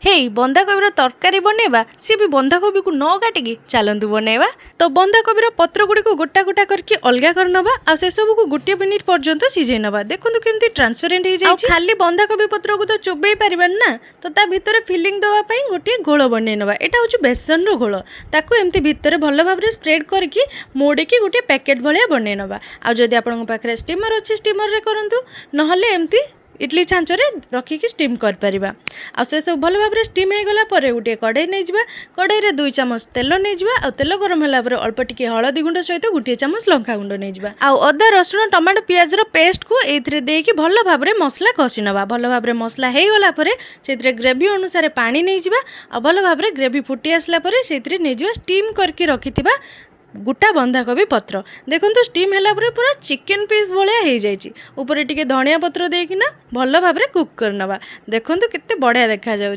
हेई बंधाकोबीर तरकारी बनैबा सी भी बंधाकोबी को न काटिकी चलतु बनैबा। तो बंधाकोबीर पत्र गुड़ी को गोटा गोटा करके अलग करनबा आ से सब को गोटे मिनिट पर्यंत सिझे नबा। देखंतु केमती ट्रांसपेरेंट हो जाय। खाली बंधाकोबी पत्र को तो चोबई पारिबान ना, तो ता भितर फिलिंग देवा पई गोटे घोल बनै नबा। एटा होची बेसन रो घोल, ताकू एमती भितर भल भाबरे स्प्रेड करके मोड़ीकी गोटे पैकेट भलिया बनै नबा। आ जदि आपनक पाखरे स्टीमर अछि स्टीमर रे करंतु, नहले एमती इडली छांचरे रखिकी स्टीम कर परिबा। आ से सब भल भाबरे स्टीम हे गला परे गोटे कड़ाई नै जिबा। कड़ाई रे 2 चामच तेल नै जिबा। आ तेल गरम होला परे अल्प टिके हळदी गुंड सहित गोटे चामच लंका गुंड नै जिबा। आ अदा रसुण टमाटो पियाज रो पेस्ट को एथरे देकी भल भाबरे मसला कसी नबा। भल भाबरे मसला हे गला परे सेथरे ग्रेवी अनुसार पानी नै जिबा। आ भल भाबरे ग्रेवी फुटी आसला परे सेथरे नै जिबा स्टीम करके रखिथिबा गोटा बंधाकोबी पत्र। देखो स्टीम है पूरा चिकेन पीस भाया हो जाए। ऊपर टिके धनिया पत्र देकिना भल भाबरे कुक करनबा। देखो केते बढ़िया देखा जाउछि।